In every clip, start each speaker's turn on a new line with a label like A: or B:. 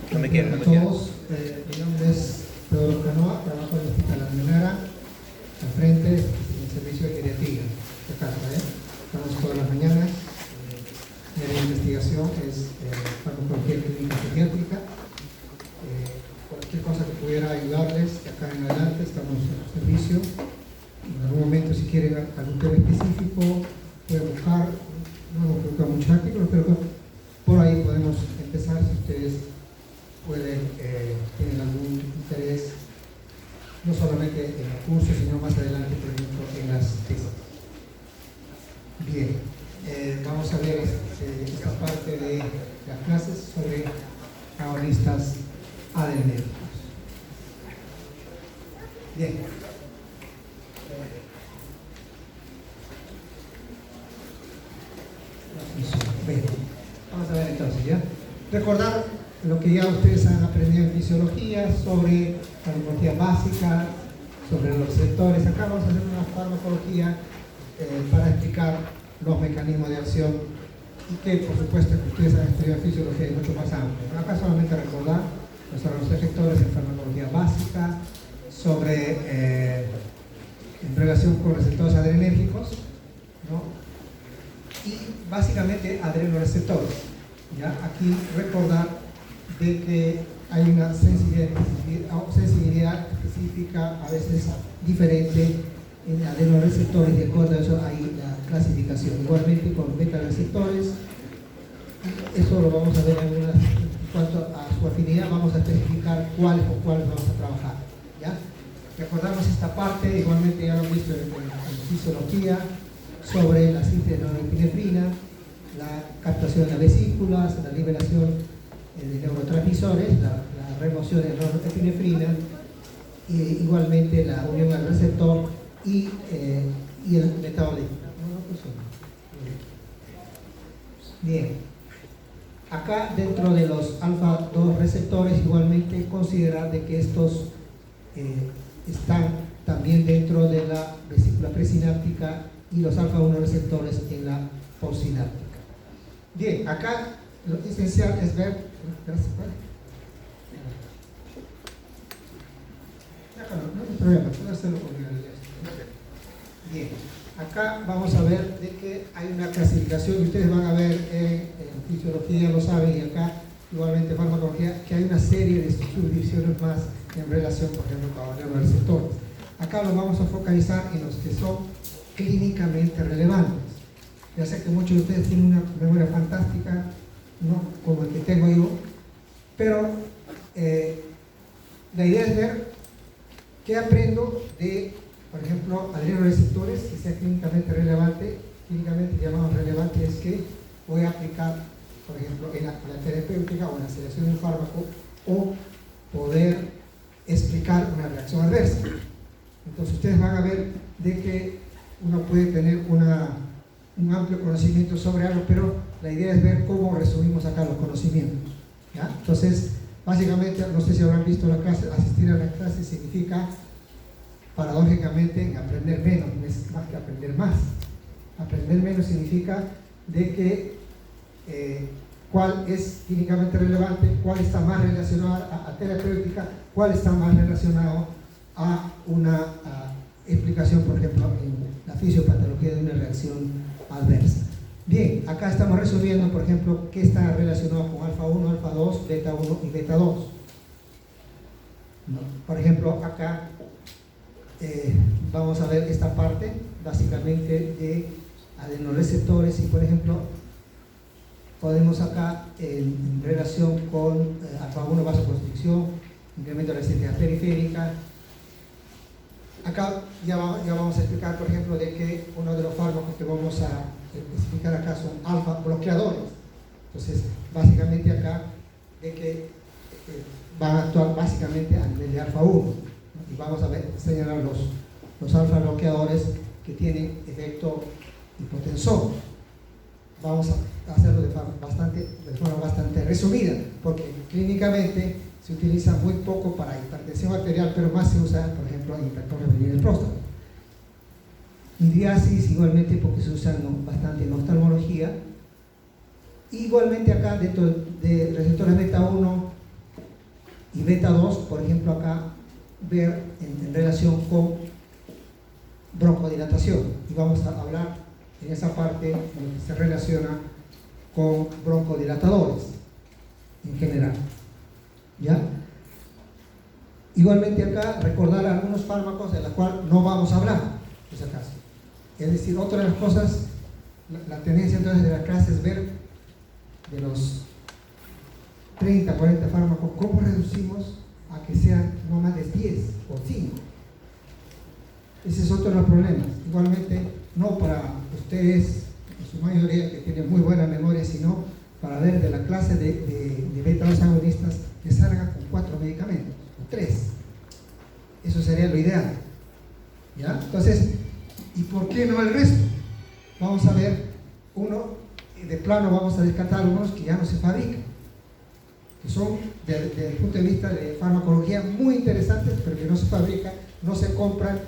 A: No me quiero, no me
B: Hola a
A: quiero.
B: todos, mi nombre es Pedro Canoa, trabajo en el Hospital La Minera, al frente en el servicio de geriatría de casa. Estamos todas las mañanas. Mi área de investigación es farmacología clínica pediátrica. Cualquier cosa que pudiera ayudarles de acá en adelante, estamos en el servicio. En algún momento, si quieren algún tema específico, pueden buscar. No hemos publicado muchos artículos, pero por ahí podemos empezar si ustedes tienen algún interés, no solamente en el curso, sino más adelante, por ejemplo, en las tesis. Bien, vamos a ver esta parte de las clases sobre agonistas adrenérgicos. Bien. Bien. Vamos a ver entonces, ¿ya? Recordar lo que ya ustedes han aprendido en fisiología sobre farmacología básica, sobre los receptores. Acá vamos a hacer una farmacología para explicar los mecanismos de acción y que, por supuesto, que ustedes han estudiado fisiología es mucho más amplio. Acá solamente recordar sobre los receptores en farmacología básica, sobre en relación con receptores adrenérgicos, ¿no? Y básicamente adrenoreceptores. ¿Ya? Aquí recordar de que hay una sensibilidad específica, a veces diferente, en adrenoreceptores, de acuerdo a eso hay la clasificación. Igualmente con beta-receptores, eso lo vamos a ver en cuanto a su afinidad, vamos a especificar cuáles vamos a trabajar. ¿Ya? Recordamos esta parte, igualmente ya lo han visto en fisiología, sobre la síntesis de norepinefrina, la captación de las vesículas, la liberación de neurotransmisores, la remoción de norepinefrina, igualmente la unión al receptor y el metabolismo. Bien, acá dentro de los alfa-2 receptores, igualmente considerar de que estos están también dentro de la vesícula presináptica y los alfa-1 receptores en la postsináptica. Bien, acá lo esencial es ver. No hay problema, puedo hacerlo con el. Bien, acá vamos a ver de que hay una clasificación y ustedes van a ver en fisiología, lo saben, y acá igualmente farmacología, que hay una serie de subdivisiones más en relación, por ejemplo, con los receptores. Acá lo vamos a focalizar en los que son clínicamente relevantes. Ya sé que muchos de ustedes tienen una memoria fantástica, ¿no? Como el que tengo yo, pero la idea es ver qué aprendo de, por ejemplo, adrenoreceptores, que sea clínicamente relevante. Clínicamente llamado relevante es que voy a aplicar, por ejemplo, en la terapéutica o en la selección del fármaco, o poder explicar una reacción adversa. Entonces ustedes van a ver de que uno puede tener un amplio conocimiento sobre algo, pero la idea es ver cómo resumimos acá los conocimientos. ¿Ya? Entonces, básicamente, no sé si habrán visto la clase, asistir a la clase significa, paradójicamente, aprender menos, más que aprender más. Aprender menos significa de que cuál es clínicamente relevante, cuál está más relacionado a terapéutica, cuál está más relacionado a una explicación, por ejemplo, en la fisiopatología de una reacción adversa. Bien, acá estamos resolviendo, por ejemplo, qué está relacionado con alfa-1, alfa-2, beta-1 y beta-2. ¿No? Por ejemplo, acá vamos a ver esta parte, básicamente, de adrenoreceptores y, por ejemplo, podemos acá, en relación con alfa-1, vasoconstricción, incremento de la resistencia periférica. Acá ya vamos a explicar, por ejemplo, de que uno de los fármacos que vamos a explicar acá son alfa bloqueadores. Entonces, básicamente acá, de que van a actuar básicamente a nivel de alfa-1, ¿no? Y vamos a señalar los alfa bloqueadores que tienen efecto hipotensor. Vamos a hacerlo de forma bastante resumida, porque clínicamente se utiliza muy poco para hipertensión arterial, pero más se usa, por ejemplo, en hipertrofia femenil del próstata. Midriasis igualmente porque se usa bastante en oftalmología. Igualmente acá dentro de receptores beta 1 beta 2, por ejemplo, acá ver en relación con broncodilatación, y vamos a hablar en esa parte en lo que se relaciona con broncodilatadores en general, ¿ya? Igualmente acá recordar algunos fármacos de los cuales no vamos a hablar, por si acaso. Es decir, otra de las cosas, la tendencia entonces de la clase es ver de los 30, 40 fármacos, cómo reducimos a que sean no más de 10 o 5. Ese es otro de los problemas. Igualmente, no para ustedes, en su mayoría, que tienen muy buena memoria, sino para ver de la clase de beta-2 agonistas que salga con 4 medicamentos, o 3. Eso sería lo ideal, ¿ya? Entonces, ¿y por qué no el resto? Vamos a ver uno, de plano vamos a descartar unos que ya no se fabrican, que son, desde el punto de vista de farmacología, muy interesantes, pero que no se fabrican, no se compran,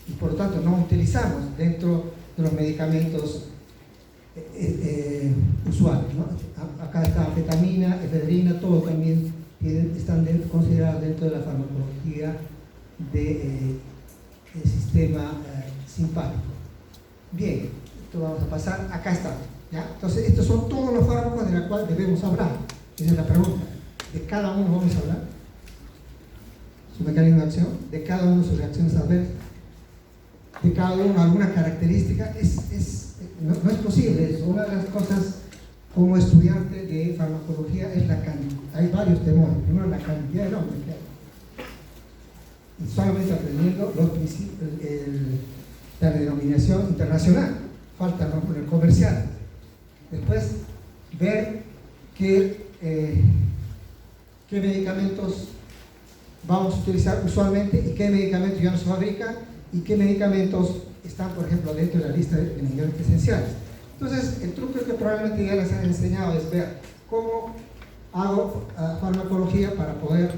B: y por lo tanto no utilizamos dentro de los medicamentos usuales, ¿no? Acá está anfetamina, efedrina, todo también están considerados dentro de la farmacología del sistema simpático. Bien, esto vamos a pasar, acá está, ¿ya? Entonces estos son todos los fármacos de los cuales debemos hablar. Esa es la pregunta. De cada uno vamos a hablar, su mecanismo de acción, de cada uno sus reacciones adversas, de cada uno alguna característica. No es posible eso. Una de las cosas como estudiante de farmacología es la cantidad. Hay varios temores. Primero, la cantidad de nombres que hay. Y solamente aprendiendo los principios, la denominación internacional. Falta no poner comercial. Después, ver qué medicamentos vamos a utilizar usualmente y qué medicamentos ya no se fabrican y qué medicamentos están, por ejemplo, dentro de la lista de medicamentos esenciales. Entonces, el truco que probablemente ya les han enseñado es ver cómo hago farmacología para poder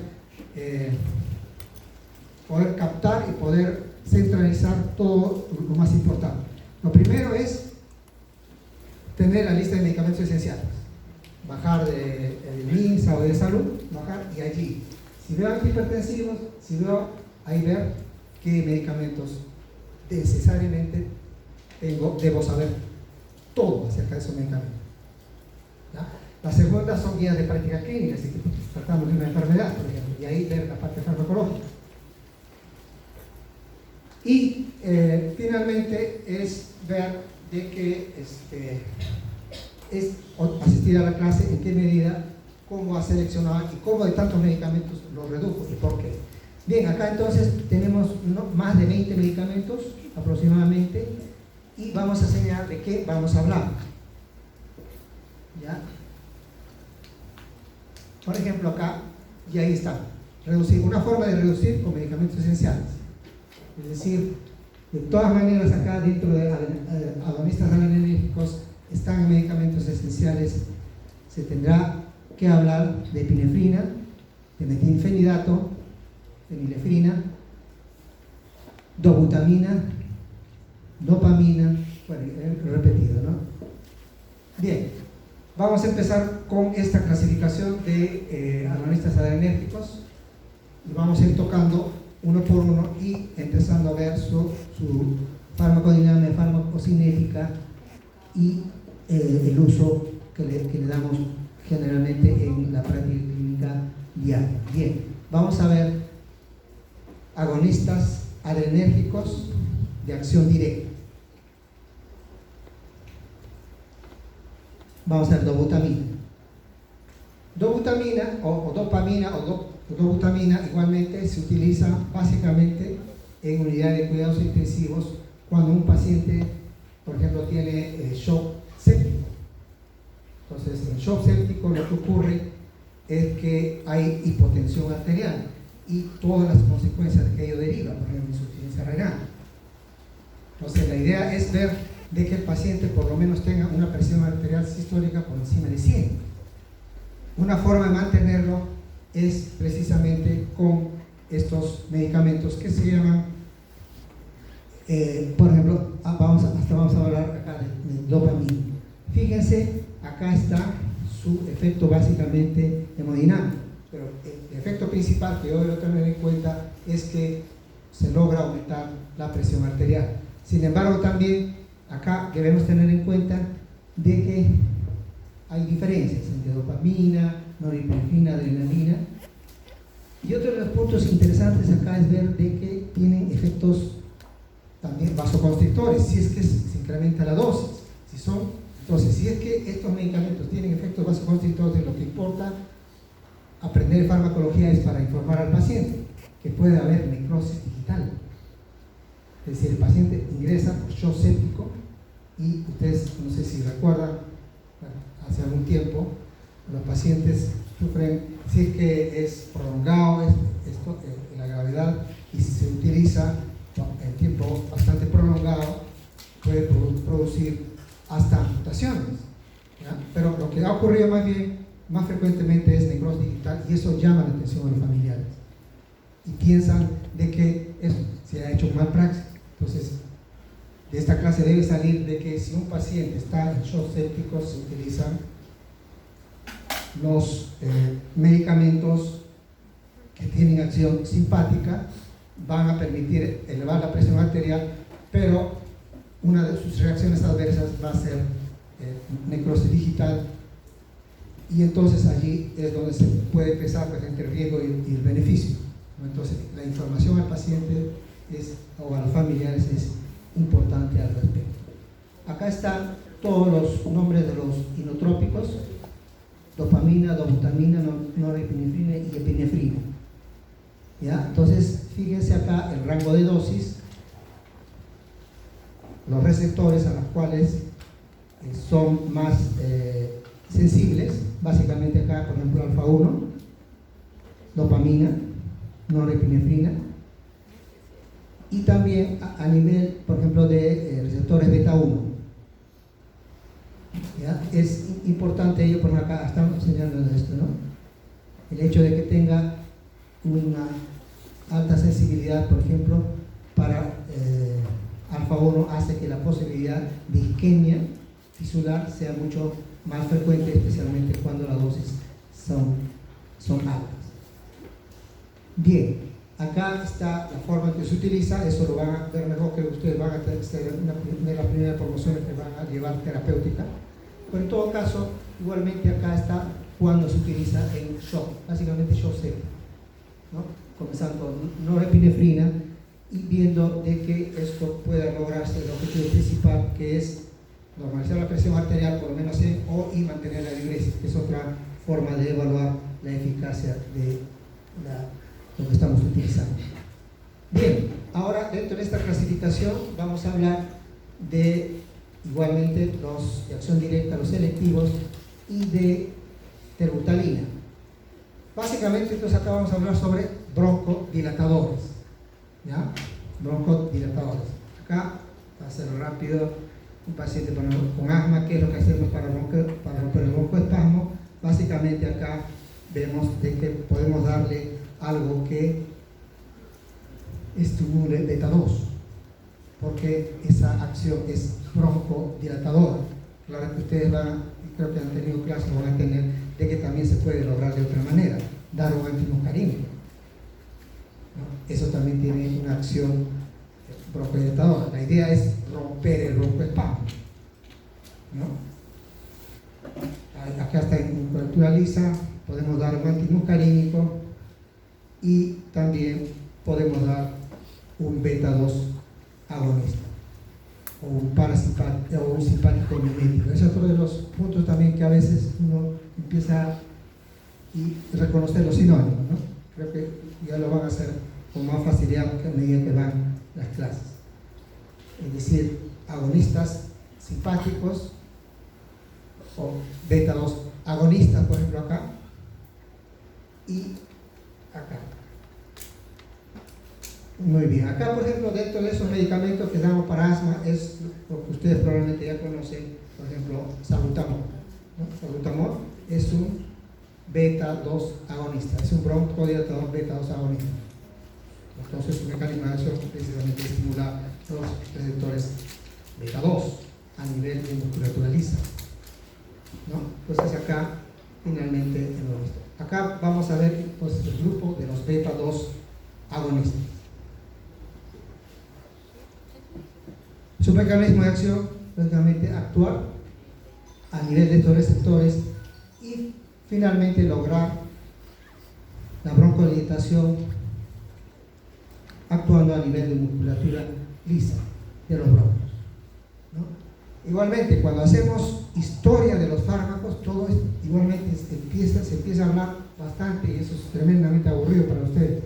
B: captar y poder centralizar todo lo más importante. Lo primero es tener la lista de medicamentos esenciales. Bajar del MINSA o de salud, bajar y allí. Si veo antihipertensivos, si veo, ahí ver qué medicamentos necesariamente debo saber todo acerca de esos medicamentos. ¿Ya? La segunda son guías de práctica clínica, si tratamos de una enfermedad, por ejemplo, y ahí ver la parte farmacológica. Y finalmente es ver de que es asistir a la clase, en qué medida, cómo ha seleccionado y cómo de tantos medicamentos los redujo y por qué. Bien, acá entonces tenemos más de 20 medicamentos aproximadamente y vamos a enseñar de qué vamos a hablar. ¿Ya? Por ejemplo, acá, y ahí está, reducir, una forma de reducir con medicamentos esenciales. Es decir, de todas maneras acá dentro de agonistas adrenérgicos están medicamentos esenciales, se tendrá que hablar de epinefrina, de metilfenidato, fenilefrina, dobutamina, dopamina, bueno, he repetido, ¿no? Bien, vamos a empezar con esta clasificación de agonistas adrenérgicos y vamos a ir tocando uno por uno y empezando a ver su farmacodinámica, farmacocinética y el uso que le damos generalmente en la práctica clínica diaria. Bien, vamos a ver agonistas adrenérgicos de acción directa. Vamos a ver dobutamina. Dobutamina o dopamina o dobutamina igualmente se utiliza básicamente en unidades de cuidados intensivos cuando un paciente, por ejemplo, tiene shock séptico. Entonces, en shock séptico lo que ocurre es que hay hipotensión arterial y todas las consecuencias de que ello deriva, por ejemplo, insuficiencia renal. Entonces, la idea es ver de que el paciente por lo menos tenga una presión arterial sistólica por encima de 100. Una forma de mantenerlo es precisamente con estos medicamentos que se llaman, por ejemplo, vamos a hablar acá de dopamina. Fíjense, acá está su efecto básicamente hemodinámico, pero el efecto efecto principal que yo debo tener en cuenta es que se logra aumentar la presión arterial. Sin embargo, también acá debemos tener en cuenta de que hay diferencias entre dopamina, norepinefrina, adrenalina. Y otro de los puntos interesantes acá es ver de que tienen efectos también vasoconstrictores, si es que se incrementa la dosis. Entonces, si es que estos medicamentos tienen efectos vasoconstrictores, lo que importa aprender farmacología es para informar al paciente que puede haber necrosis digital. Es decir, el paciente ingresa por shock séptico y ustedes, no sé si recuerdan, hace algún tiempo, los pacientes sufren, si es que es prolongado la gravedad y si se utiliza en tiempo bastante prolongado, puede producir hasta amputaciones, ¿ya? Pero lo que ha ocurrido más frecuentemente es necrosis digital, y eso llama la atención a los familiares y piensan de que eso se ha hecho mal praxis. Entonces, de esta clase debe salir de que si un paciente está en shock séptico, se utilizan los medicamentos que tienen acción simpática, van a permitir elevar la presión arterial, pero una de sus reacciones adversas va a ser necrosis digital, y entonces allí es donde se puede pesar entre el riesgo y el beneficio. Entonces, la información al paciente o a los familiares es importante al respecto. Acá están todos los nombres de los inotrópicos: dopamina, dobutamina, norepinefrina y epinefrina. ¿Ya? Entonces, fíjense acá el rango de dosis, los receptores a los cuales son más sensibles, básicamente acá, por ejemplo, alfa 1, dopamina, norepinefrina, y también a nivel, por ejemplo, de receptores beta 1. ¿Ya? Es importante ello, por acá estamos señalando esto, ¿no? El hecho de que tenga una alta sensibilidad, por ejemplo, para alfa 1 hace que la posibilidad de isquemia tisular sea mucho más frecuente, especialmente cuando las dosis son altas. Bien, acá está la forma en que se utiliza, eso lo van a ver mejor, que ustedes van a ser una de las primeras promociones que van a llevar terapéutica, pero en todo caso, igualmente acá está cuando se utiliza en shock, básicamente shock séptico, ¿no? Comenzando con norepinefrina y viendo de que esto pueda lograrse el objetivo principal, que es normalizar la presión arterial, por lo menos y mantener la diuresis, que es otra forma de evaluar la eficacia de lo que estamos utilizando. Bien, ahora dentro de esta clasificación vamos a hablar de igualmente los de acción directa, los selectivos, y de terbutalina. Básicamente, entonces acá vamos a hablar sobre broncodilatadores, ¿ya? Broncodilatadores. Acá, para hacerlo rápido, un paciente con asma, ¿qué es lo que hacemos para romper el broncoespasmo? Básicamente acá vemos de que podemos darle algo que estimule beta 2, porque esa acción es broncodilatadora. Claro que ustedes creo que han tenido clases, van a tener de que también se puede lograr de otra manera, dar un antimuscarínico, ¿no? Eso también tiene una acción broncodilatadora. La idea es romper el broncoespasmo, ¿no? Acá está en cobertura lisa, podemos dar un antimuscarínico y también podemos dar un beta 2 agonista o un parasimpático o un simpático mimético. Ese es otro de los puntos también que a veces uno empieza a reconocer los sinónimos, ¿no? Creo que ya lo van a hacer con más facilidad a medida que van las clases. Es decir, agonistas simpáticos o beta 2 agonistas, por ejemplo acá y acá. Muy bien, acá por ejemplo dentro de esos medicamentos que damos para asma es lo que ustedes probablemente ya conocen, por ejemplo salbutamol, ¿no? Salbutamol es un beta 2 agonista, es un broncodilatador beta 2 agonista. Entonces su mecanismo de acción precisamente estimula los receptores beta 2 a nivel de musculatura lisa, ¿no? Entonces acá finalmente hemos visto. Acá vamos a ver entonces el grupo de agonistas. Su mecanismo de acción, lógicamente, actuar a nivel de estos receptores y finalmente lograr la broncodilatación actuando a nivel de musculatura lisa de los broncos, ¿no? Igualmente, cuando hacemos historia de los fármacos, todo igualmente se empieza a hablar bastante, y eso es tremendamente aburrido para ustedes.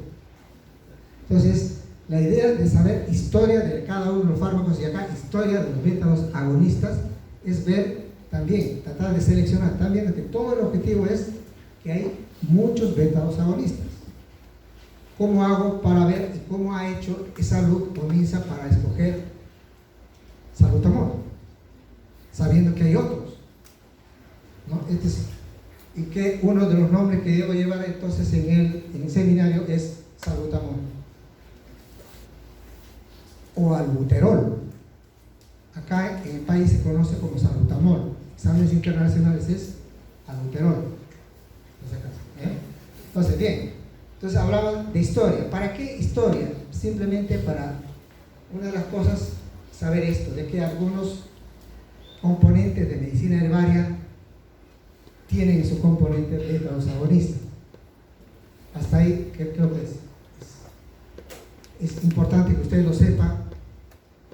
B: Entonces, la idea de saber historia de cada uno de los fármacos, y acá historia de los beta-2 agonistas, es ver también, tratar de seleccionar. También que todo el objetivo es que hay muchos beta-2 agonistas. ¿Cómo hago para ver y cómo ha hecho Salud o MINSA para escoger salbutamol, sabiendo que hay otros, ¿no? Y que uno de los nombres que debo llevar entonces en el seminario es salbutamol o albuterol. Acá en el país se conoce como salbutamol, exámenes internacionales es albuterol. Entonces, bien, entonces hablaba de historia. ¿Para qué historia? Simplemente para, una de las cosas, saber esto, de que algunos componentes de medicina herbaria tienen en su componente beta-2 agonistas. Hasta ahí creo que es importante que ustedes lo sepan,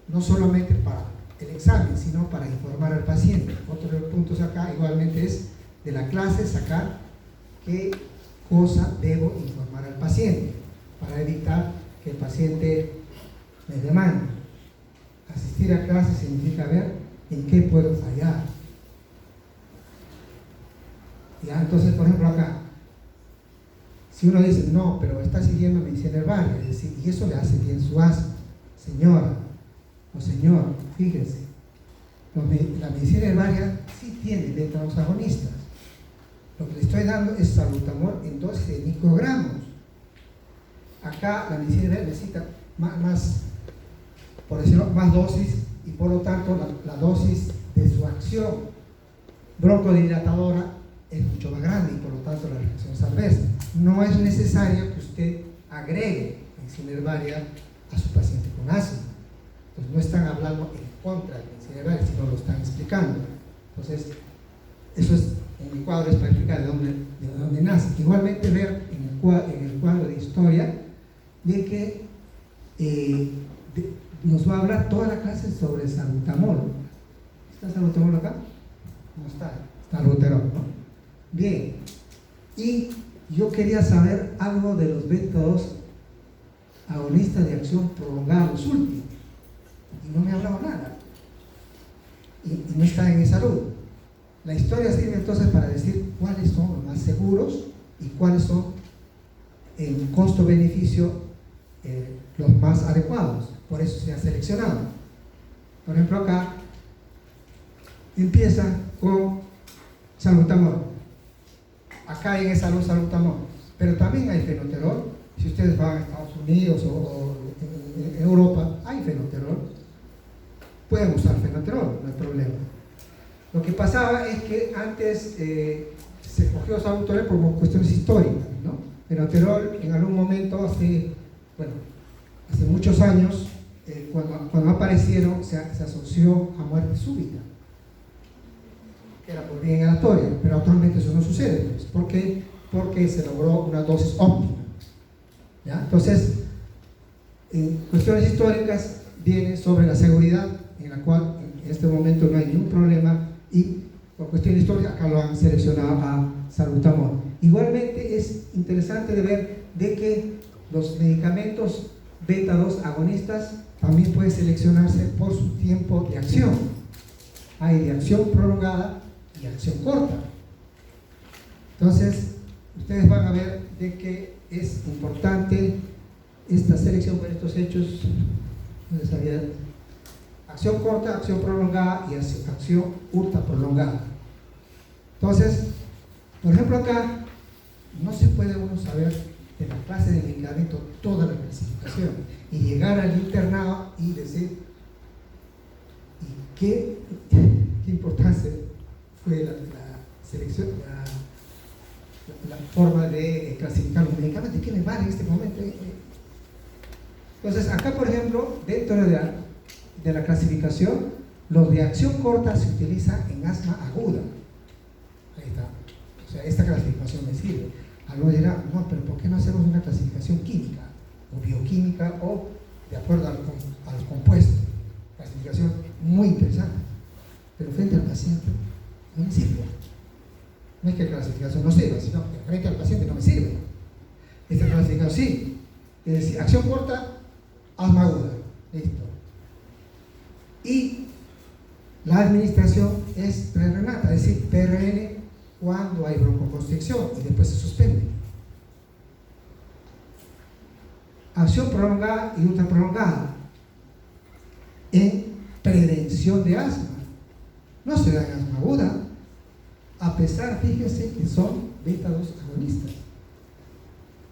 B: no solamente para el examen, sino para informar al paciente. Otro de los puntos acá igualmente es de la clase sacar qué cosa debo informar al paciente para evitar que el paciente me demande. Asistir a clase significa ver en qué puedo fallar. Ya, entonces, por ejemplo, acá, si uno dice, no, pero está siguiendo medicina herbaria, es decir, y eso le hace bien su asma, señora o señor, fíjense, la medicina herbaria sí tiene beta-2 agonistas. Lo que le estoy dando es salbutamol en dosis de microgramos. Acá la medicina herbaria necesita más, por decirlo, más dosis, y por lo tanto la dosis de su acción broncodilatadora es mucho más grande, y por lo tanto la reacción es adversa. No es necesario que usted agregue medicina herbaria a su paciente con asma. Entonces no están hablando en contra de la medicina herbaria, sino lo están explicando. Entonces, eso es, en mi cuadro es para explicar de dónde nace. Igualmente ver en el cuadro de historia de que nos va a hablar toda la clase sobre salbutamol. ¿Está salbutamol acá? No está albuterol, ¿no? Bien, y yo quería saber algo de los beta-2 agonistas de acción prolongada, los últimos, y no me hablaba nada, y no está en Salud. La historia sirve entonces para decir cuáles son los más seguros y cuáles son en costo-beneficio los más adecuados. Por eso se ha seleccionado. Por ejemplo, acá empieza con salbutamol. Acá en Salud, salbutamol. Pero también hay fenoterol. Si ustedes van a Estados Unidos o en Europa, hay fenoterol. Pueden usar fenoterol, no hay problema. Lo que pasaba es que antes se cogió salbutamol por cuestiones históricas, ¿no? Fenoterol en algún momento, hace muchos años, cuando aparecieron, se asoció a muerte súbita, que era por vía inhalatoria, pero actualmente eso no sucede, pues. ¿Por qué? Porque se logró una dosis óptima, ¿ya? Entonces, en cuestiones históricas viene sobre la seguridad, en la cual en este momento no hay ningún problema, y por cuestiones históricas acá lo han seleccionado a salbutamol. Igualmente es interesante de ver de que los medicamentos beta-2 agonistas también pueden seleccionarse por su tiempo de acción. Hay de acción prolongada y acción corta. Entonces, ustedes van a ver de que es importante esta selección por estos hechos. Acción corta, acción prolongada y acción ultra prolongada. Entonces, por ejemplo, acá no se puede uno saber de la clase de medicamento toda la clasificación y llegar al internado y decir ¿y qué importancia fue la selección, la forma de clasificar los medicamentos? ¿Qué me vale en este momento? Entonces, acá, por ejemplo, dentro de la clasificación, los de acción corta se utiliza en asma aguda. Ahí está. O sea, esta clasificación me sirve. Algunos dirán, no, pero ¿por qué no hacemos una clasificación química o bioquímica o de acuerdo al compuesto? Clasificación muy interesante. Pero frente al paciente no me sirve. No es que la clasificación no sirva, sino que frente al paciente no me sirve. Esta clasificación sí. Es decir, acción corta, asma aguda. Listo. Y la administración es prerrenata, es decir, PRN cuando hay broncoconstricción y después se suspende. Acción prolongada y ultra prolongada en prevención de asma. No se da en asma aguda, a pesar, fíjense, que son beta-2 agonistas.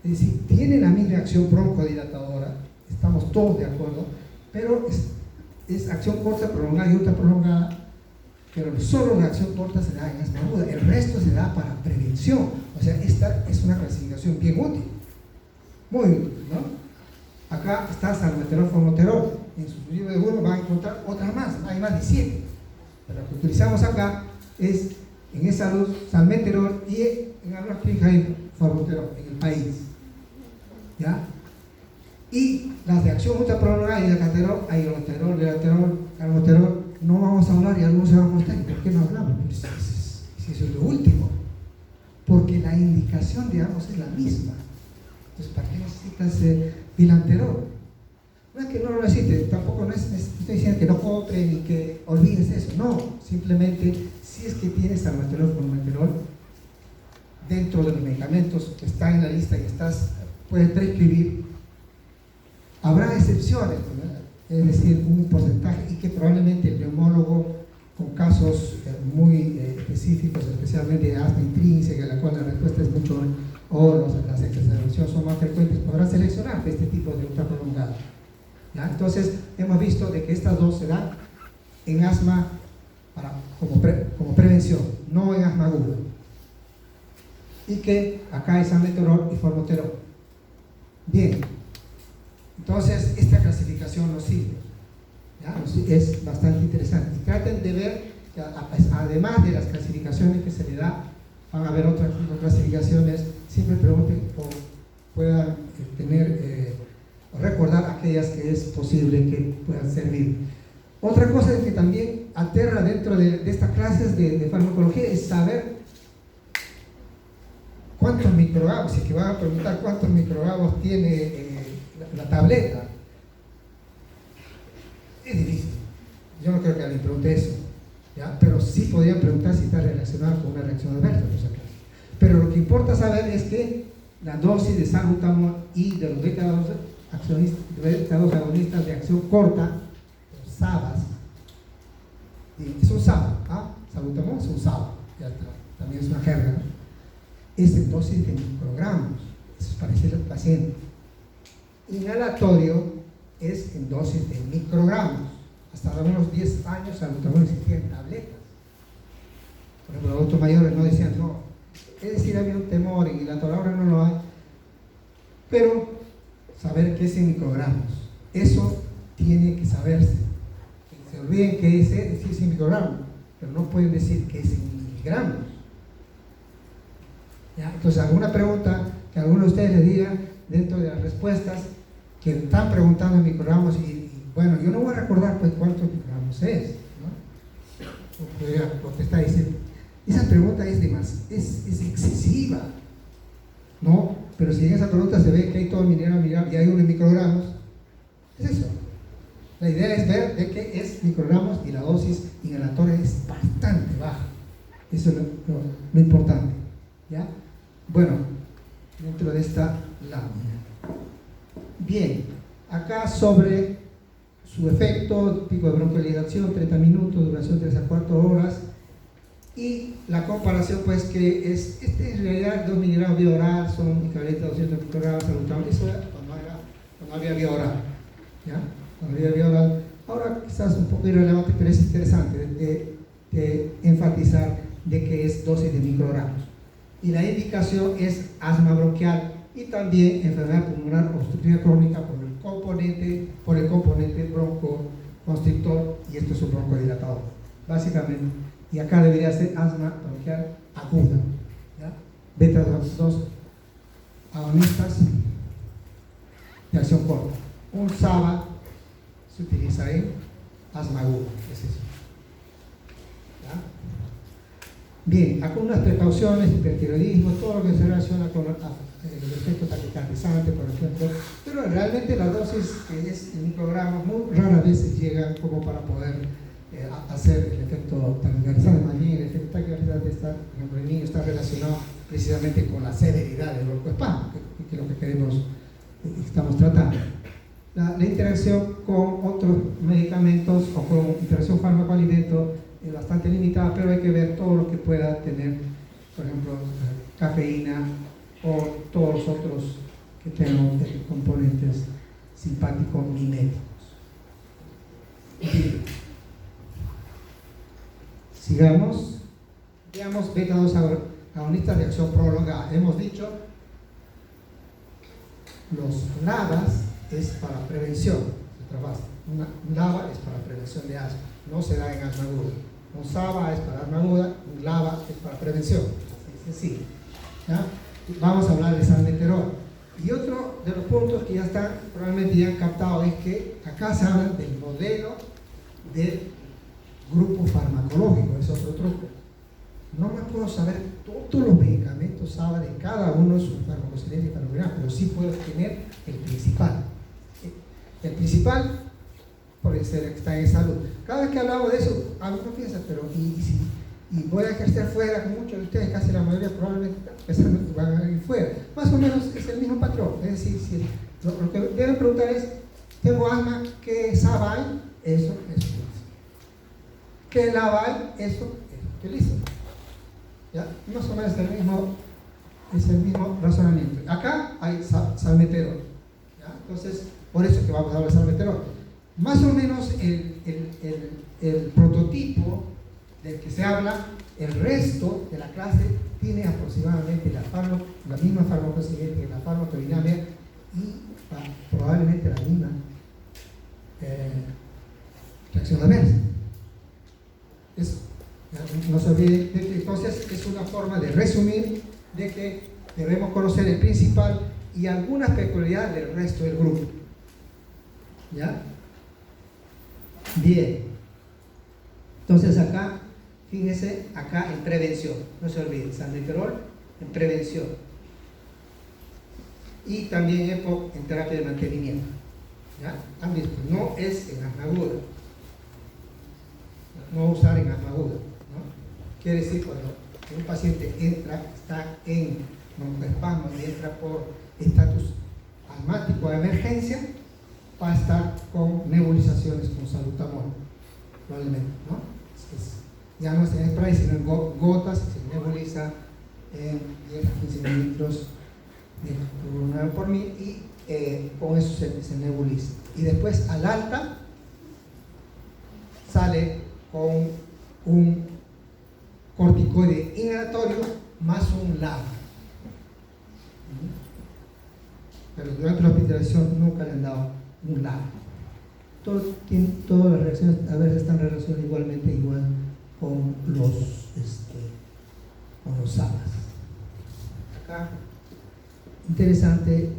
B: Es decir, tienen la misma acción broncodilatadora, estamos todos de acuerdo, pero es acción corta, prolongada y ultra prolongada, pero solo la acción corta se da en asma aguda, el resto se da para prevención. O sea, esta es una clasificación bien útil, muy útil, ¿no? Acá está salmeterol, formoterol, en su libro de uno van a encontrar otras más, hay más de 7, pero lo que utilizamos acá es en esa luz salmeterol y en algunas clínicas hay formoterol en el país, ¿ya? Y las de acción ultra prolongada y de caterol, hay hidroterol, velaterol, carboterol, no vamos a hablar y algunos se van a mostrar. ¿Por qué no hablamos? Pues si eso es lo último, porque la indicación de ambos es la misma. Entonces, ¿para qué necesitas bilanterol? No es que no lo necesites, tampoco no estoy diciendo que no compren ni que olvides eso, no, simplemente si es que tienes salmeterol, formoterol dentro de los medicamentos que están en la lista y puedes prescribir. Habrá excepciones, ¿verdad? Es decir, un porcentaje, y que probablemente el neumólogo con casos muy específicos, especialmente de asma intrínseca, en la cual la respuesta es mucho, o las exacerbaciones son más frecuentes, podrá seleccionar de este tipo de ultra prolongada. ¿Ya? Entonces, hemos visto de que estas dos se dan en asma como prevención, no en asma aguda. Y que acá es salmeterol y formoterol. Bien. Entonces, esta clasificación nos sirve, ¿ya? Es bastante interesante. Y traten de ver que, además de las clasificaciones que se le da, van a haber otras clasificaciones. Siempre pregunten o puedan recordar aquellas que es posible que puedan servir. Otra cosa es que también aterra dentro de estas clases de farmacología es saber cuántos microgramos, si es que van a preguntar cuántos microgramos tiene la tableta. Es difícil, yo no creo que alguien pregunte eso, ¿ya? Pero sí podrían preguntar si está relacionado con una reacción adversa, por si acaso. Pero lo que importa saber es que la dosis de salbutamol y de los beta-2 agonistas de acción corta, los SABAs, es un SABA, salbutamol es un SABA, ya está, también es una jerga, ¿no? Es en dosis de microgramos, eso es para decirle al paciente. Inhalatorio es en dosis de microgramos. Hasta unos 10 años salbutamol existía en tabletas. Por ejemplo, los adultos mayores no decían no. Es decir, había un temor en inhalatorio, ahora no lo hay. Pero saber qué es en microgramos, eso tiene que saberse. Se olviden que es en microgramos, pero no pueden decir que es en miligramos. ¿Ya? Entonces, alguna pregunta que alguno de ustedes les diga dentro de las respuestas que están preguntando en microgramos y bueno, yo no voy a recordar pues cuántos microgramos es, ¿no? O podría contestar y decir, esa pregunta es excesiva, ¿no? Pero si en esa pregunta se ve que hay todo mineral y hay uno en microgramos, es eso. La idea es ver de qué es microgramos y la dosis inhalatoria es bastante baja. Eso es lo importante, ¿ya? Bueno, dentro de esta lámina. Bien, acá sobre su efecto, pico de broncoalización, 30 minutos, duración 3 a 4 horas, y la comparación, pues, que es, en realidad 2 miligramos vía oral, son equivalentes a 200 microgramos, eso era cuando había vía oral, ¿ya? Cuando había vía oral. Ahora quizás un poco irrelevante, pero es interesante de enfatizar de que es dosis de microgramos. Y la indicación es asma bronquial y también enfermedad pulmonar obstructiva crónica por el componente broncoconstrictor, y esto es un broncodilatador, básicamente. Y acá debería ser asma bronquial aguda. ¿Ya? Beta 2 agonistas de acción corta. Un SABA se utiliza en asma aguda, es eso. ¿Ya? Bien, acá unas precauciones, hipertiroidismo, todo lo que se relaciona con el efecto taquicardizante, por ejemplo, pero realmente la dosis que es en microgramos muy raras veces llegan como para poder hacer el efecto taquicardizante. Más bien el efecto taquicardizante está, por ejemplo, el niño está relacionado precisamente con la severidad del broncoespasmo, que es lo que queremos, estamos tratando. La interacción con otros medicamentos o con interacción fármaco-alimento es bastante limitada, pero hay que ver todo lo que pueda tener, por ejemplo, cafeína o todos los otros que tengan componentes simpático-miméticos. Sigamos. Veamos beta 2 agonistas de acción prolongada. Hemos dicho, los LABAs es para prevención. Un LABA es para prevención de asma, no se da en asma aguda. Un SABA es para asma aguda, un LABA es para prevención. Así es sencillo. ¿Ya? Vamos a hablar de salmeterol. Y otro de los puntos que ya están, probablemente ya han captado, es que acá se habla del modelo del grupo farmacológico, es otro truco. No me puedo saber todos los medicamentos SABA de cada uno de sus farmacocinéticos y farmacogramos, pero sí puedo tener el principal. El principal, por ser que está en salud. Cada vez que hablamos de eso, algunos piensan, pero y voy a ejercer fuera, con muchos de ustedes, casi la mayoría probablemente van a ir fuera. Más o menos es el mismo patrón. Es decir, si lo que deben preguntar es, tengo asma, ¿qué SABA hay? Eso es. ¿Qué LABA hay? Eso utilizo. ¿Ya? Más o menos es el mismo razonamiento. Acá hay salmeterol. ¿Ya? Entonces, por eso que vamos a hablar de salmeterol. Más o menos el prototipo del que se habla, el resto de la clase tiene aproximadamente la misma farmacocinética, la farmacodinamia y probablemente la misma reacción adversa. Eso. No se olvide de que entonces es una forma de resumir de que debemos conocer el principal y algunas peculiaridades del resto del grupo. ¿Ya? Bien. Entonces acá, fíjense, acá en prevención, no se olviden, salmeterol en prevención. Y también EPO en terapia de mantenimiento. ¿Ya? Han visto, no es en asma aguda. No usar en asma aguda. Quiere decir, cuando un paciente está en broncoespasmo y entra por estatus asmático de emergencia, va a estar con nebulizaciones con salbutamol, probablemente, ¿no? Ya no es en spray, sino en gotas, se nebuliza en 10 a 15 mililitros de por mil y con eso se nebuliza. Y después al alta sale con un corticoide inhalatorio más un LABA. Pero durante la hospitalización nunca le han dado un LABA. Todas las reacciones a veces están relacionadas igual con los SABAs. Acá, interesante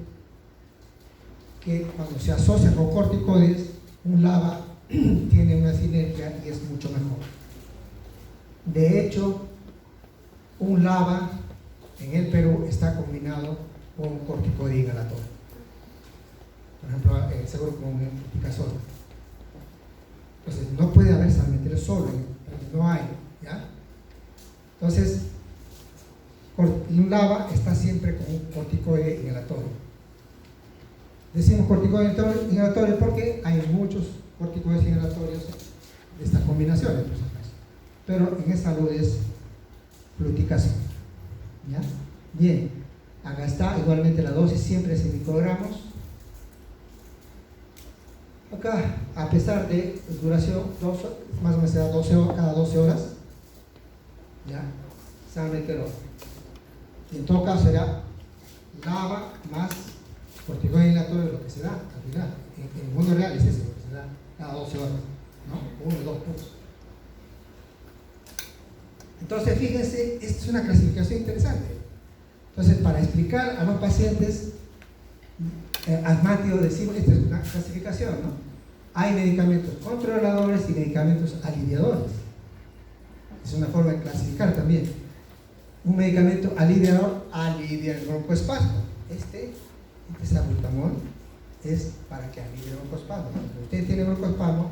B: que cuando se asocia con corticoides, un LABA tiene una sinergia y es mucho mejor. De hecho, un LABA en el Perú está combinado con un corticoide inhalatorio. Por ejemplo, seguro con un picazol. Entonces, no puede haber salmeterol solo, no hay. ¿Ya? Entonces, un LABA está siempre con un corticoide inhalatorio. Decimos corticoide inhalatorio porque hay muchos corticoides inhalatorios de estas combinaciones, por supuesto. Pero en esta salud es fluticasona. ¿Ya? Bien, acá está, igualmente la dosis siempre es en microgramos. Acá, a pesar de duración, más o menos se da cada 12 horas, ¿ya? Salmeterol. En todo caso será LABA más corticoide inhalatorio es lo que se da al final. En el mundo real es eso, lo que se da cada 12 horas, ¿no? 1 o 2 puntos. Entonces, fíjense, esta es una clasificación interesante. Entonces, para explicar a los pacientes asmáticos, decimos, esta es una clasificación, ¿no? Hay medicamentos controladores y medicamentos aliviadores. Es una forma de clasificar también. Un medicamento aliviador alivia el broncoespasmo. Este salbutamol es para que alivie el broncoespasmo. Si usted tiene broncoespasmo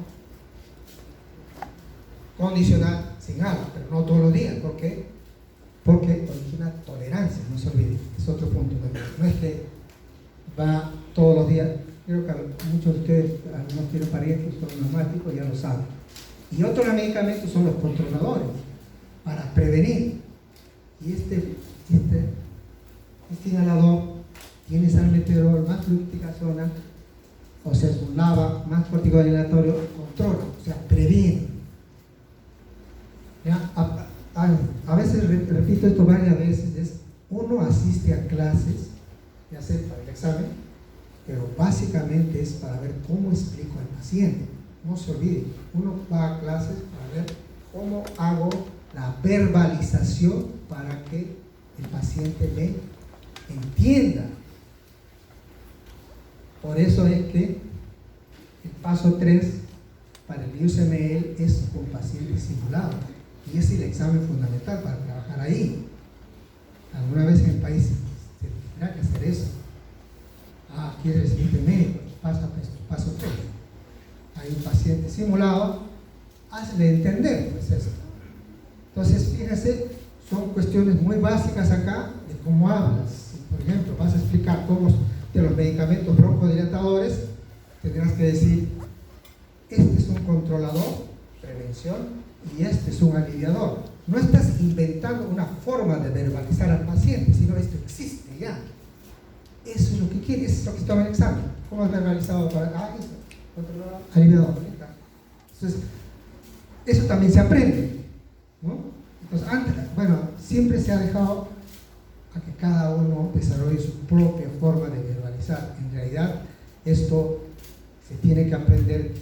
B: condicional sin agua, pero no todos los días. ¿Por qué? Porque origina tolerancia, no se olvide. Es otro punto también. No es que va todos los días. Creo que muchos de ustedes, algunos tienen parientes que son asmáticos, ya lo saben. Y otros medicamentos son los controladores para prevenir. Y este inhalador tiene salmeterol más fluticasona, o sea, es un LABA más corticoide inhalatorio, controla, o sea, previene. ¿Ya? A veces, repito esto varias veces, uno asiste a clases, ya sea para el examen, pero básicamente es para ver cómo explico al paciente. No se olvide, uno va a clases para ver cómo hago la verbalización para que el paciente me entienda. Por eso es que el paso 3 para el UCML es con pacientes simulados. Y es el examen fundamental para trabajar ahí. Alguna vez en el país se tendrá que hacer eso. Quiere recibirte médico, paso 3. Hay un paciente simulado, hazle entender, pues eso. Entonces, fíjense, son cuestiones muy básicas acá de cómo hablas. Si, por ejemplo, vas a explicar cómo de los medicamentos broncodilatadores, tendrás que decir, este es un controlador, prevención, y este es un aliviador. No estás inventando una forma de verbalizar al paciente, sino esto existe ya. Eso es lo que quiere, eso es lo que toma el examen. ¿Cómo es verbalizado para esto? Controlador, aliviador. Entonces, eso también se aprende, ¿no? Entonces, siempre se ha dejado a que cada uno desarrolle su propia forma de verbalizar. En realidad, esto se tiene que aprender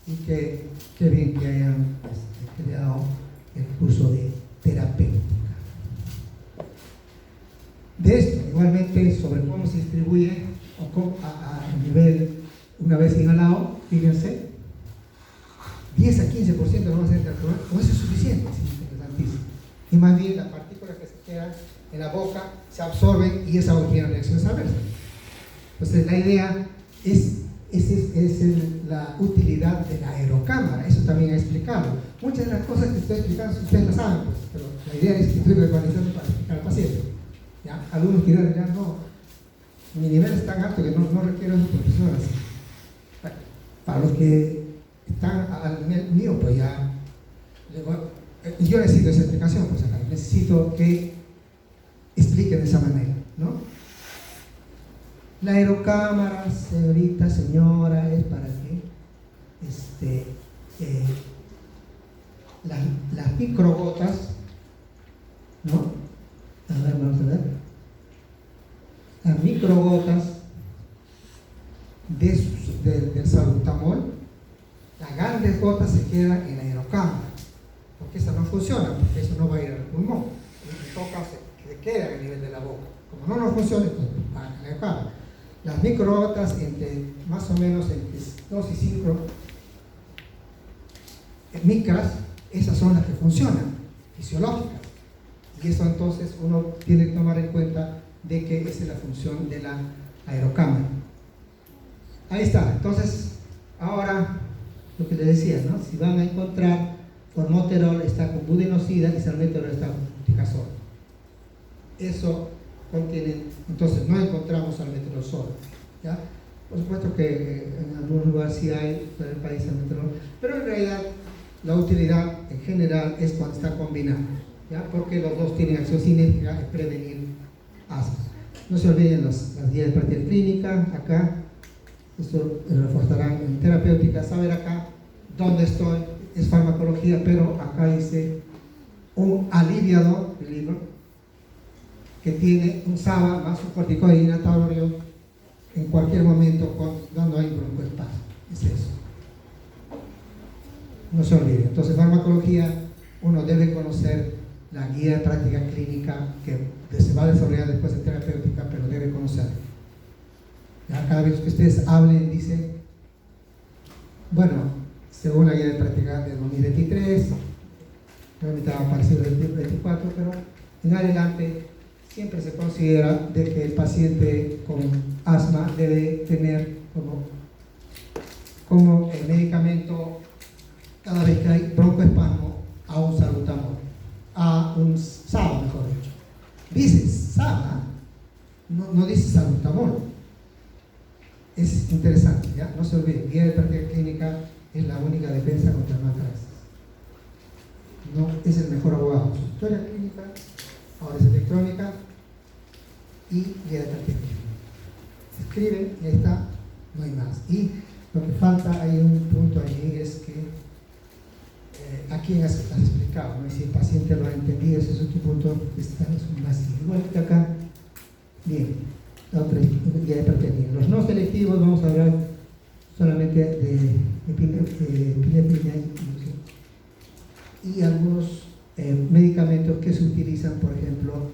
B: y qué bien que hayan creado el curso de terapéutica. De esto, igualmente, sobre cómo se distribuye a nivel, una vez inhalado, fíjense, 10 a 15% no va a ser interactual, o eso es suficiente, es interesantísimo. Y más bien las partículas que se quedan en la boca se absorben y esa origina reacciones adversas. Entonces la idea es la utilidad de la aerocámara, eso también he explicado. Muchas de las cosas que estoy explicando ustedes las saben, pues, pero la idea es que estoy verbalizando para explicar al paciente. ¿Ya? Algunos dirán, ya no, mi nivel es tan alto que no requiero de profesoras. Para los que están al nivel mío, pues ya, yo necesito esa explicación, pues acá necesito que expliquen de esa manera, ¿no? La aerocámara, señorita, señora, es para que las microgotas, ¿no? A ver, vamos a ver. Las microgotas del salbutamol, las grandes gotas se quedan en la aerocámara, porque esa no funciona, porque eso no va a ir al pulmón. En todo caso, se queda a nivel de la boca. Como no funciona, entonces va a la aerocámara. Las microgotas más o menos entre 2 y 5 micras, esas son las que funcionan, fisiológicas. Y eso entonces uno tiene que tomar en cuenta de que esa es la función de la aerocámara. Ahí está. Entonces, ahora lo que les decía, ¿no? Si van a encontrar formoterol está con budenosida y salmeterol está con fluticasona. Eso contienen, entonces no encontramos salmeterol solo, ¿ya? Por supuesto que en algún lugar sí hay en el país salmeterol, pero en realidad la utilidad en general es cuando está combinado, ¿ya? Porque los dos tienen acción sinérgica de prevenir asma. No se olviden las guías de práctica clínica, acá, esto reforzarán en terapéutica, saber acá dónde estoy, es farmacología, pero acá dice un aliviador, el libro, que tiene un SABA más un corticoide inhalatorio en cualquier momento cuando hay broncoespasmo. Es eso. No se olvide. Entonces, farmacología, uno debe conocer la guía de práctica clínica que se va a desarrollar después de terapéutica, pero debe conocerla. Ya cada vez que ustedes hablen, dicen, bueno, según la guía de práctica de 2023, realmente ha aparecido el 2024, pero en adelante siempre se considera de que el paciente con asma debe tener como el medicamento cada vez que hay broncoespasmo a un salbutamol, a un SABA, mejor dicho. Dice SABA, no dice salbutamol. Es interesante, ¿ya? No se olviden, guía de práctica clínica es la única defensa contra maltratos. No es el mejor abogado. Su historia clínica, ahora es electrónica y guía de práctica clínica. Se escribe y ahí está, no hay más. Y lo que falta, hay un punto allí, es que a quién has explicado, ¿no? Y si el paciente lo ha entendido, ese es otro punto que está en un vacío. Igual que acá, bien. La otra guía de práctica clínica. Los no selectivos, vamos a hablar solamente de epilepsia y algunos medicamentos que se utilizan, por ejemplo,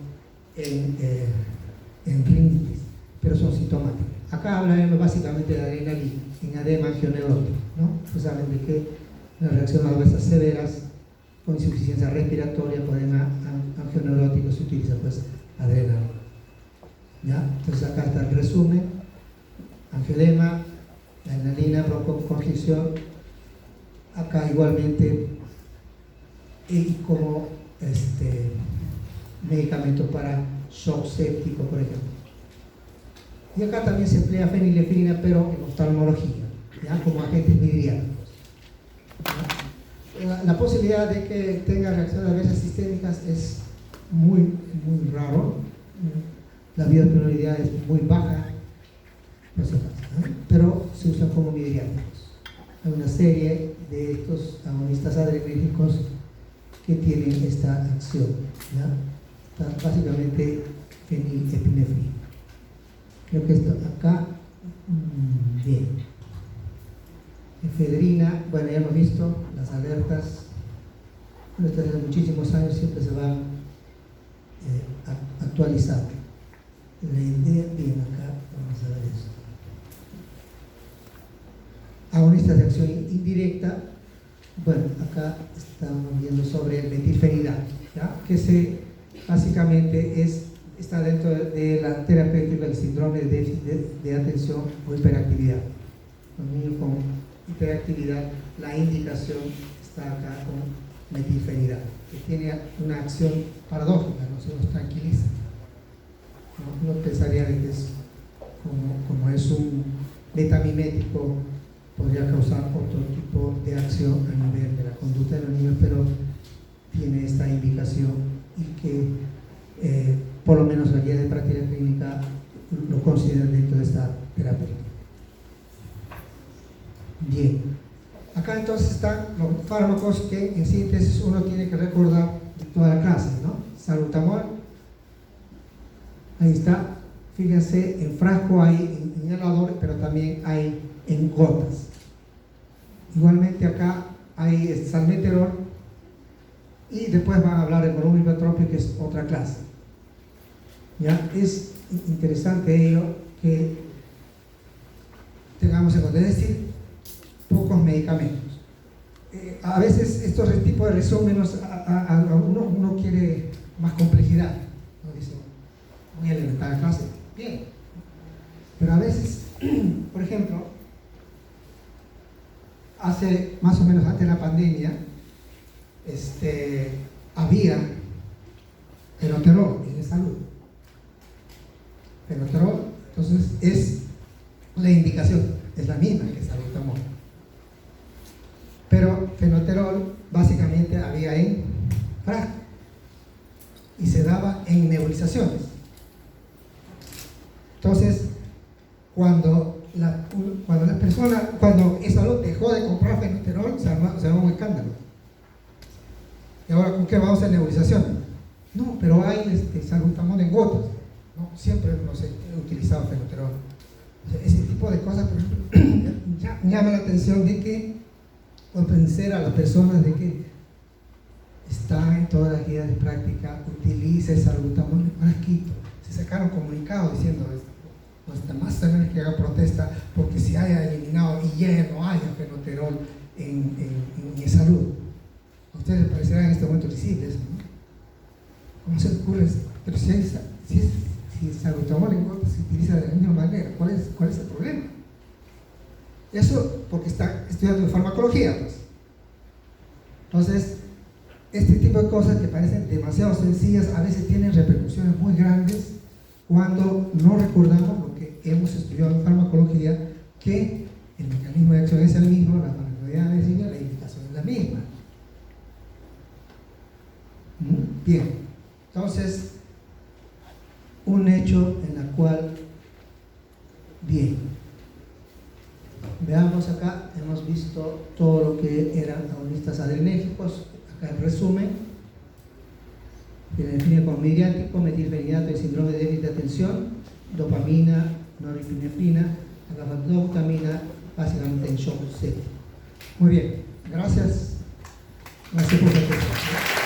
B: en rinitis, pero son sintomáticos. Acá hablaremos básicamente de adrenalina en edema angioneurótico, ¿no? Pues saben de que la reacción adversas severas con insuficiencia respiratoria por edema angioneurótico se utiliza pues adrenalina. ¿Ya? Entonces acá está el resumen: angioedema, adrenalina, broncoconstricción. Acá igualmente y como medicamento para shock séptico, por ejemplo. Y acá también se emplea fenilefrina, pero en oftalmología, ¿ya? Como agentes midriáticos. La posibilidad de que tenga reacciones adversas sistémicas es muy raro. La bioprioridad es muy baja, no sé más, ¿no? Pero se usan como midriáticos. Hay una serie de estos agonistas adrenérgicos que tienen esta acción, ¿ya? Está básicamente fenilepinefrina. Creo que esto acá, bien. Efedrina, bueno, ya hemos visto las alertas. Desde hace muchísimos años siempre se van actualizando. La idea, bien, acá vamos a ver esto. Agonistas de acción indirecta. Bueno, acá estamos viendo sobre el metilfenidato, ¿ya? Que básicamente está dentro de la terapéutica del síndrome de déficit de atención o hiperactividad. Los niños con hiperactividad, la indicación está acá con metilfenidato, que tiene una acción paradójica, no se nos tranquiliza. No pensaría de que es como es un metamimético, podría causar otro tipo de acción a nivel de la conducta de los niños, pero tiene esta indicación y que por lo menos la guía de práctica clínica lo considera dentro de esta terapia. Bien, acá entonces están los fármacos que en síntesis uno tiene que recordar de toda la clase, ¿no? Salbutamol, ahí está, fíjense, en frasco hay inhalador, pero también hay en gotas. Igualmente acá hay salmeterol y después van a hablar de bromipatropio, que es otra clase. ¿Ya? Es interesante ello que tengamos en cuenta, es decir, pocos medicamentos. A veces estos tipos de resúmenes uno quiere más complejidad, ¿no? Dice, muy elemental clase, bien, pero a veces, por ejemplo, hace más o menos antes de la pandemia, había fenoterol en salud. Fenoterol, entonces es la indicación, es la misma que salbutamol. Pero fenoterol básicamente había en frasco y se daba en nebulizaciones. Entonces, cuando Esalud dejó de comprar fenoterol, se armó un escándalo. Y ahora, ¿con qué vamos a hacer nebulización? No, pero hay salbutamol en gotas. No, siempre hemos utilizado fenoterol. O sea, ese tipo de cosas, por ejemplo, llama la atención de que convencer a las personas de que está en todas las guías de práctica, utilice el salbutamol en frasquito. Se sacaron comunicados diciendo esto. No está más también que haga protesta porque se haya eliminado y ya no haya fenoterol en salud. A ustedes les parecerá en este momento risible eso, ¿no? ¿Cómo se ocurre eso? Pero si el salbutamol en gotas se utiliza de la misma manera, ¿cuál es el problema? Eso porque está estudiando farmacología, pues. Entonces, este tipo de cosas que parecen demasiado sencillas a veces tienen repercusiones muy grandes cuando no recordamos lo que hemos estudiado en farmacología, que el mecanismo de acción es el mismo, la farmacología es igual, la indicación es la misma. Bien, entonces, un hecho en el cual, bien, veamos acá, hemos visto todo lo que eran agonistas adrenérgicos, acá el resumen, que le define como mediático, metilfenidato y síndrome de déficit de atención, dopamina, norepinefrina, dopamina, básicamente en shock séptico. Muy bien, gracias por su atención.